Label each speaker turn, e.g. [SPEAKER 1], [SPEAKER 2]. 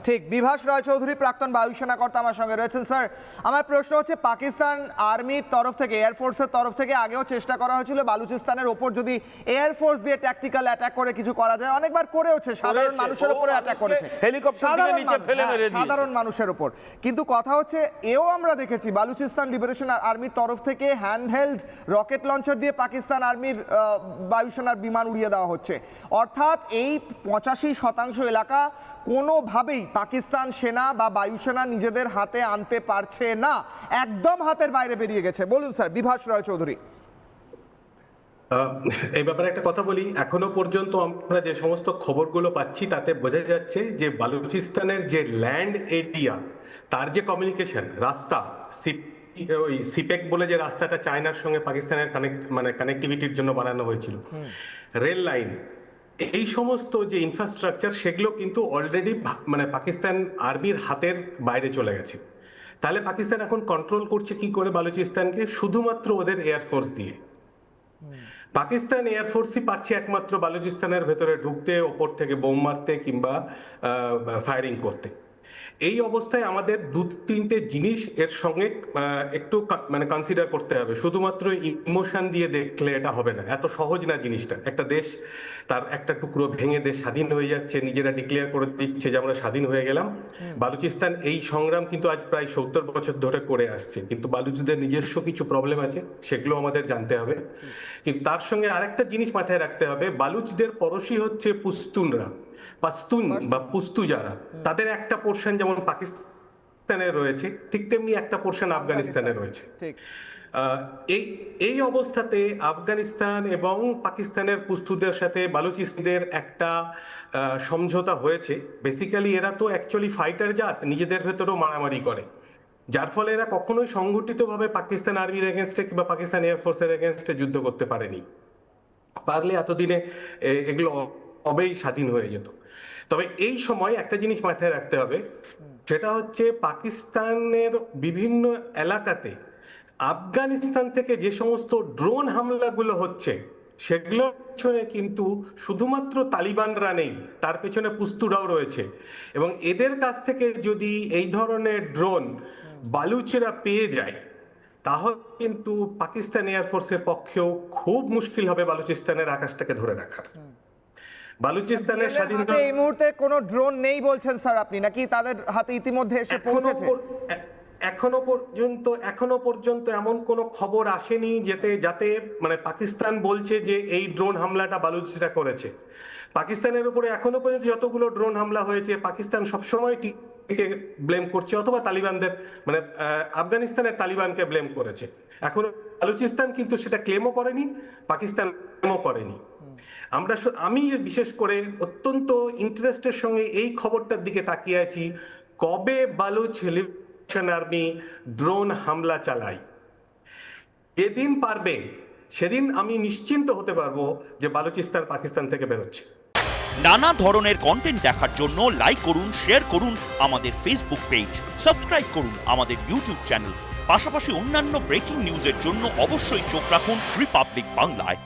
[SPEAKER 1] ঠিক, বিভাস রায়চৌধুরী প্রাক্তন বায়ুসেনা কর্তা আমার সঙ্গে রয়েছেন। স্যার, আমার প্রশ্ন হচ্ছে, পাকিস্তান আর্মির তরফ থেকে, এয়ারফোর্সের তরফ থেকে আগেও চেষ্টা করা হয়েছিল বালুচিস্তানের ওপর যদি এয়ারফোর্স দিয়ে ট্যাকটিক্যাল অ্যাটাক করে কিছু করা যায়, অনেকবার করেওছে, সাধারণ মানুষের উপরে অ্যাটাক করেছে, সাধারণ মানুষের উপর। কিন্তু কথা হচ্ছে, এও আমরা দেখেছি বালুচিস্তান লিবারেশন আর্মির তরফ থেকে হ্যান্ডহেল্ড রকেট লঞ্চার দিয়ে পাকিস্তান আর্মির বায়ুসেনার বিমান উড়িয়ে দেওয়া হচ্ছে। অর্থাৎ এই 85% এলাকা কোনোভাবেই পাকিস্তান সেনা বা বায়ুসেনা নিজেদের হাতে আনতে পারছে না, একদম হাতের বাইরে বেরিয়ে গেছে। বলুন স্যার, বিভাস রায়চৌধুরী।
[SPEAKER 2] এই ব্যাপারে একটা কথা বলি, এখনো পর্যন্ত আমরা যে সমস্ত খবরগুলো পাচ্ছি তাতে বোঝা যাচ্ছে যে বালুচিস্তানের যে ল্যান্ড এরিয়া, তার যে কমিউনিকেশন রাস্তা, ওই সিপেক বলে যে রাস্তাটা চায়নার সঙ্গে পাকিস্তানের কানেক্টিভিটির জন্য বানানো হয়েছিল, রেল লাইন, এই সমস্ত যে ইনফ্রাস্ট্রাকচার সেগুলো কিন্তু অলরেডি পাকিস্তান আর্মির হাতের বাইরে চলে গেছে। তাহলে পাকিস্তান এখন কন্ট্রোল করছে কি করে বালুচিস্তানকে? শুধুমাত্র ওদের এয়ারফোর্স দিয়ে। পাকিস্তান এয়ারফোর্সই পারছে একমাত্র বালুচিস্তানের ভেতরে ঢুকতে, ওপর থেকে বোম মারতে কিংবা ফায়ারিং করতে। এই অবস্থায় আমাদের দু তিনটে জিনিস এর সঙ্গে একটু কনসিডার করতে হবে। শুধুমাত্র ইমোশন দিয়ে দেখলে এটা হবে না, এত সহজ না জিনিসটা। একটা দেশ তার একটা টুকরো ভেঙে দেশ স্বাধীন হয়ে যাচ্ছে, নিজেরা ডিক্লেয়ার করে দিচ্ছে যে আমরা স্বাধীন হয়ে গেলাম। বালুচিস্তান এই সংগ্রাম কিন্তু আজ প্রায় 70 বছর ধরে করে আসছে, কিন্তু বালুচদের নিজস্ব কিছু প্রবলেম আছে, সেগুলো আমাদের জানতে হবে। কিন্তু তার সঙ্গে আরেকটা জিনিস মাথায় রাখতে হবে, বালুচদের পড়োশি হচ্ছে পুস্তুনরা, পাস্তুন বা পুস্তু যারা, তাদের একটা পোর্শন যেমন পাকিস্তানে রয়েছে, ঠিক তেমনি একটা পোর্শন আফগানিস্তানে রয়েছে। এই এই অবস্থাতে আফগানিস্তান এবং পাকিস্তানের পুস্তুদের সাথে বালুচিস্তানদের একটা সমঝোতা হয়েছে। বেসিক্যালি এরা তো অ্যাকচুয়ালি ফাইটার জাত, নিজেদের ভেতরেও মারামারি করে, যার ফলে এরা কখনোই সংগঠিতভাবে পাকিস্তান আর্মির এগেনস্টে কিংবা পাকিস্তান এয়ারফোর্সের এগেনস্টে যুদ্ধ করতে পারেনি। পারলে এতদিনে এগুলো কবেই স্বাধীন হয়ে যেত। তবে এই সময় একটা জিনিস মাথায় রাখতে হবে, সেটা হচ্ছে পাকিস্তানের বিভিন্ন এলাকাতে আফগানিস্তান থেকে যে সমস্ত ড্রোন হামলাগুলো হচ্ছে, সেগুলোর পেছনে কিন্তু শুধুমাত্র তালিবানরা নেই, তার পেছনে পুস্তুরাও রয়েছে। এবং এদের কাছ থেকে যদি এই ধরনের ড্রোন বালুচেরা পেয়ে যায়, তাহলে কিন্তু পাকিস্তান এয়ারফোর্সের পক্ষেও খুব মুশকিল হবে বালুচিস্তানের আকাশটাকে ধরে রাখার। বালুচিস্তানের স্বাধীনতা
[SPEAKER 1] এই মুহূর্তে কোনো ড্রোন নেই বলছেন স্যার আপনি, নাকি তাদের হাতে ইতিমধ্যে এসে পৌঁছেছে?
[SPEAKER 2] এখনো পর্যন্ত এমন কোনো খবর আসেনি যাতে পাকিস্তান বলছে যে এই ড্রোন হামলাটা বালুচিরা করেছে। পাকিস্তানের উপরে এখনো পর্যন্ত যতগুলো ড্রোন হামলা হয়েছে, পাকিস্তান সবসময় ব্লেম করছে, অথবা তালিবানদের আফগানিস্তানের তালিবানকে ব্লেম করেছে। এখন বালুচিস্তান কিন্তু সেটা ক্লেমও করেনি, পাকিস্তান ক্লেমও করেনি। আমি বিশেষ করে অত্যন্ত ইন্টারেস্টের সঙ্গে এই খবরটার দিকে তাকিয়ে আছি, কবে বালুচ লিবারেশন আর্মি ড্রোন হামলা চালায়। যেদিন পারবে সেদিন আমি নিশ্চিন্ত হতে পারবো যে বালুচিস্তান পাকিস্তান থেকে বেরোচ্ছে।
[SPEAKER 3] নানা ধরনের কন্টেন্ট দেখার জন্য লাইক করুন, শেয়ার করুন আমাদের ফেসবুক পেজ, সাবস্ক্রাইব করুন আমাদের ইউটিউব চ্যানেল। পাশাপাশি অন্যান্য ব্রেকিং নিউজের জন্য অবশ্যই চোখ রাখুন রিপাবলিক বাংলায়।